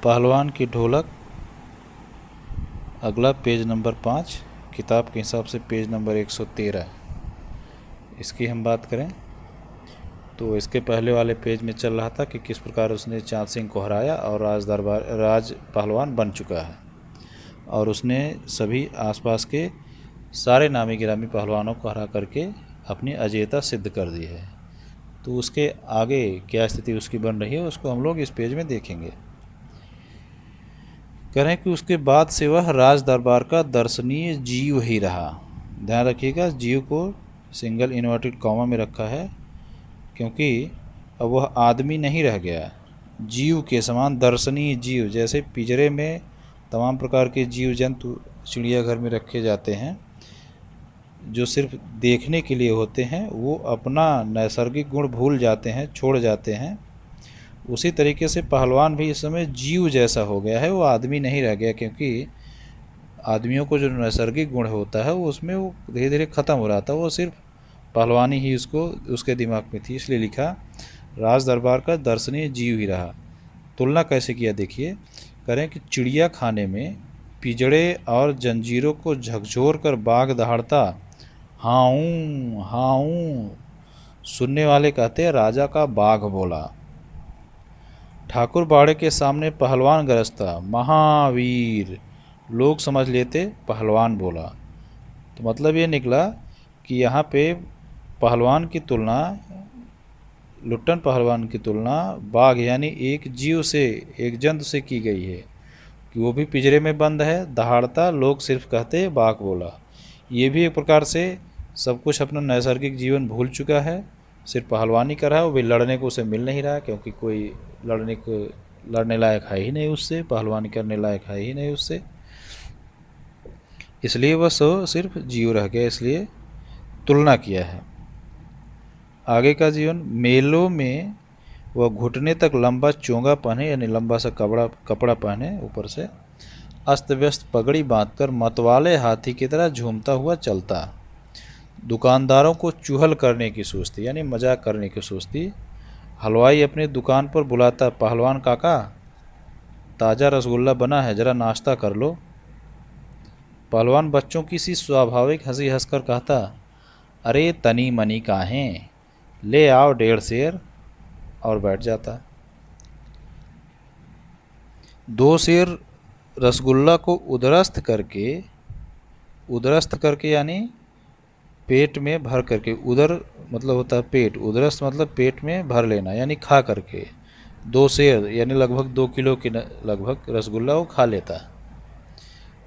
पहलवान की ढोलक, अगला पेज नंबर 5, किताब के हिसाब से पेज नंबर 113। इसकी हम बात करें तो इसके पहले वाले पेज में चल रहा था कि किस प्रकार उसने चाँद सिंह को हराया और राज पहलवान बन चुका है, और उसने सभी आसपास के सारे नामी गिरामी पहलवानों को हरा करके अपनी अजेयता सिद्ध कर दी है। तो उसके आगे क्या स्थिति उसकी बन रही है उसको हम लोग इस पेज में देखेंगे। करें कि उसके बाद से वह राज दरबार का दर्शनीय जीव ही रहा। ध्यान रखिएगा, जीव को सिंगल इन्वर्टेड कॉमा में रखा है क्योंकि अब वह आदमी नहीं रह गया। जीव के समान दर्शनीय जीव, जैसे पिंजरे में तमाम प्रकार के जीव जंतु चिड़ियाघर में रखे जाते हैं जो सिर्फ देखने के लिए होते हैं, वो अपना नैसर्गिक गुण भूल जाते हैं, छोड़ जाते हैं। उसी तरीके से पहलवान भी इस समय जीव जैसा हो गया है, वो आदमी नहीं रह गया, क्योंकि आदमियों को जो नैसर्गिक गुण होता है वो उसमें वो धीरे धीरे ख़त्म हो रहा था। वो सिर्फ पहलवानी ही उसके दिमाग में थी, इसलिए लिखा राज दरबार का दर्शनीय जीव ही रहा। तुलना कैसे किया देखिए। करें कि चिड़िया खाने में पिंजड़े और जंजीरों को झकझोर कर बाघ दहाड़ता हाऊं हाऊं, सुनने वाले कहते हैं राजा का बाघ बोला। ठाकुर बाड़े के सामने पहलवान गरजता महावीर, लोग समझ लेते पहलवान बोला। तो मतलब ये निकला कि यहाँ पे पहलवान की तुलना, लुट्टन पहलवान की तुलना बाघ यानी एक जीव से, एक जंतु से की गई है कि वो भी पिंजरे में बंद है, दहाड़ता, लोग सिर्फ कहते बाघ बोला। ये भी एक प्रकार से सब कुछ अपना नैसर्गिक जीवन भूल चुका है, सिर्फ पहलवानी कर रहा है। वो भी लड़ने को उसे मिल नहीं रहा क्योंकि कोई लड़ने लायक है ही नहीं उससे, पहलवानी करने लायक है ही नहीं उससे, इसलिए वह सिर्फ जीव रह गया, इसलिए तुलना किया है। आगे का जीवन, मेलों में वह घुटने तक लंबा चोंगा पहने, यानी लंबा सा कपड़ा पहने ऊपर से, अस्त व्यस्त पगड़ी बांधकर मतवाले हाथी की तरह झूमता हुआ चलता। दुकानदारों को चुहल करने की सोचती, यानी मजाक करने की सोचती। हलवाई अपनी दुकान पर बुलाता, पहलवान काका ताज़ा रसगुल्ला बना है, ज़रा नाश्ता कर लो। पहलवान बच्चों की सी स्वाभाविक हंसी हंसकर कहता, अरे तनी मनी काहें, ले आओ 1.5 सेर, और बैठ जाता। 2 सेर रसगुल्ला को उदरस्त करके यानी पेट में भर करके, उदर मतलब होता है पेट, उदरस्त मतलब पेट में भर लेना, यानी खा करके 2 सेर यानी लगभग 2 किलो के लगभग रसगुल्ला वो खा लेता।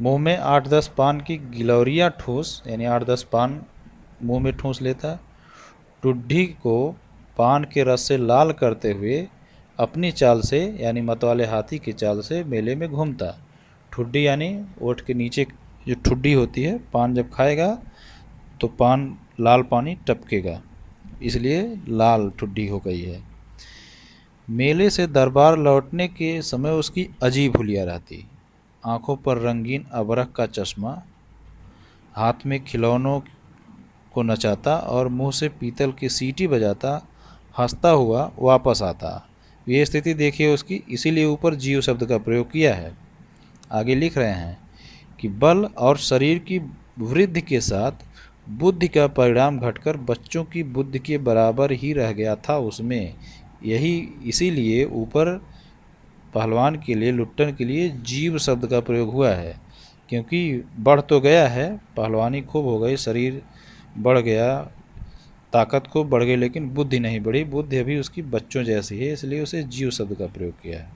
मुंह में 8-10 पान की गिलौरियाँ ठूस, यानी 8-10 पान मुंह में ठूस लेता। टुड्डी को पान के रस से लाल करते हुए अपनी चाल से, यानी मतवाले हाथी की चाल से मेले में घूमता। ठुड्डी यानी ओठ के नीचे जो ठुड्डी होती है, पान जब खाएगा तो पान लाल पानी टपकेगा, इसलिए लाल ठुड्डी हो गई है। मेले से दरबार लौटने के समय उसकी अजीब हुलिया रहती। आंखों पर रंगीन अबरख का चश्मा, हाथ में खिलौनों को नचाता और मुंह से पीतल की सीटी बजाता हंसता हुआ वापस आता। ये स्थिति देखिए उसकी, इसीलिए ऊपर जीव शब्द का प्रयोग किया है। आगे लिख रहे हैं कि बल और शरीर की वृद्धि के साथ बुद्धि का परिणाम घटकर बच्चों की बुद्धि के बराबर ही रह गया था उसमें। इसीलिए ऊपर पहलवान के लिए, लुट्टन के लिए जीव शब्द का प्रयोग हुआ है, क्योंकि बढ़ तो गया है, पहलवानी खूब हो गई, शरीर बढ़ गया, ताकत खूब बढ़ गई, लेकिन बुद्धि नहीं बढ़ी, बुद्धि अभी उसकी बच्चों जैसी है, इसलिए उसे जीव शब्द का प्रयोग किया है।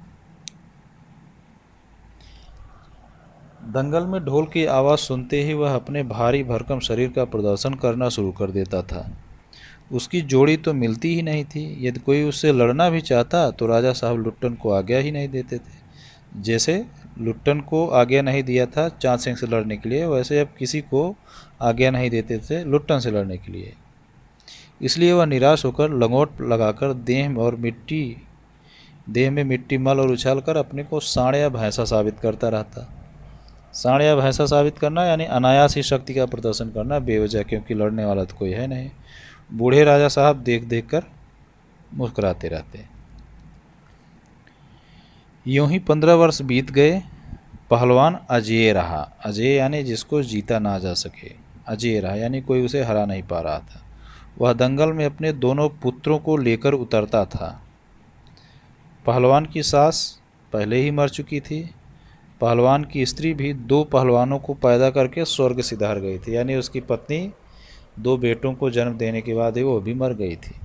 दंगल में ढोल की आवाज़ सुनते ही वह अपने भारी भरकम शरीर का प्रदर्शन करना शुरू कर देता था। उसकी जोड़ी तो मिलती ही नहीं थी। यदि कोई उससे लड़ना भी चाहता तो राजा साहब लुट्टन को आज्ञा ही नहीं देते थे। जैसे लुट्टन को आज्ञा नहीं दिया था चाँद सिंह से लड़ने के लिए, वैसे अब किसी को आज्ञा नहीं देते थे लुट्टन से लड़ने के लिए। इसलिए वह निराश होकर लंगोट लगाकर देह में मिट्टी मल और उछाल कर अपने को सांड या भैंसा साबित करता रहता। सांड या भैंसा साबित करना यानी अनायास ही शक्ति का प्रदर्शन करना बेवजह, क्योंकि लड़ने वाला तो कोई है नहीं। बूढ़े राजा साहब देख देख कर मुस्कुराते रहते। यूं ही 15 वर्ष बीत गए। पहलवान अजेय रहा। अजेय यानी जिसको जीता ना जा सके। अजेय रहा यानी कोई उसे हरा नहीं पा रहा था। वह दंगल में अपने दोनों पुत्रों को लेकर उतरता था। पहलवान की सास पहले ही मर चुकी थी। पहलवान की स्त्री भी 2 पहलवानों को पैदा करके स्वर्ग सिधार गई थी, यानी उसकी पत्नी 2 बेटों को जन्म देने के बाद ही वो भी मर गई थी।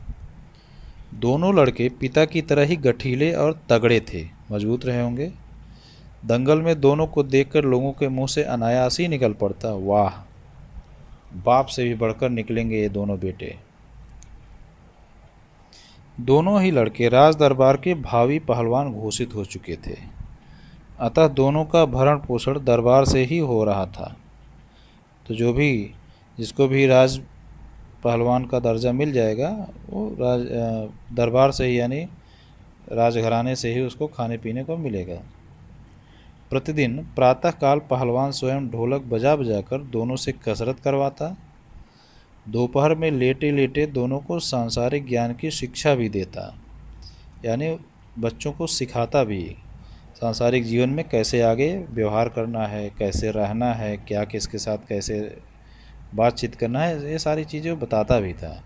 दोनों लड़के पिता की तरह ही गठीले और तगड़े थे, मजबूत रहे होंगे। दंगल में दोनों को देखकर लोगों के मुंह से अनायास ही निकल पड़ता, वाह, बाप से भी बढ़कर निकलेंगे ये दोनों बेटे। दोनों ही लड़के राज दरबार के भावी पहलवान घोषित हो चुके थे, अतः दोनों का भरण पोषण दरबार से ही हो रहा था। तो जिसको भी राज पहलवान का दर्जा मिल जाएगा वो दरबार से ही, यानी राजघराने से ही उसको खाने पीने को मिलेगा। प्रतिदिन प्रातःकाल पहलवान स्वयं ढोलक बजा बजाकर दोनों से कसरत करवाता। दोपहर में लेटे लेटे दोनों को सांसारिक ज्ञान की शिक्षा भी देता, यानी बच्चों को सिखाता भी सांसारिक जीवन में कैसे आगे व्यवहार करना है, कैसे रहना है, क्या किसके साथ कैसे बातचीत करना है, ये सारी चीज़ें वो बताता भी था।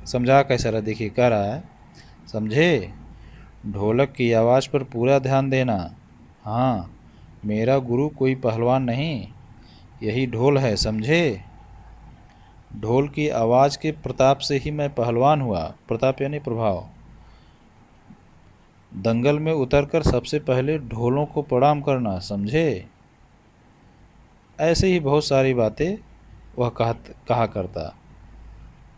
समझा कैसा रहा, देखिए कह रहा है, समझे, ढोलक की आवाज़ पर पूरा ध्यान देना। हाँ, मेरा गुरु कोई पहलवान नहीं, यही ढोल है, समझे। ढोल की आवाज़ के प्रताप से ही मैं पहलवान हुआ। प्रताप यानी प्रभाव। दंगल में उतरकर सबसे पहले ढोलों को प्रणाम करना, समझे। ऐसे ही बहुत सारी बातें वह कहा करता।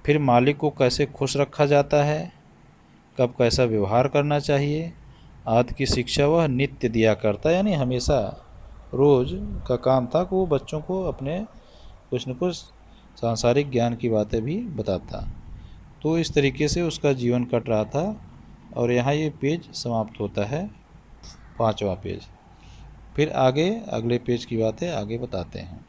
फिर मालिक को कैसे खुश रखा जाता है, कब कैसा व्यवहार करना चाहिए आदि की शिक्षा वह नित्य दिया करता, यानी हमेशा रोज़ का काम था कि वो बच्चों को अपने कुछ न कुछ सांसारिक ज्ञान की बातें भी बताता। तो इस तरीके से उसका जीवन कट रहा था। और यहाँ ये पेज समाप्त होता है, 5वां पेज। फिर आगे अगले पेज की बातें आगे बताते हैं।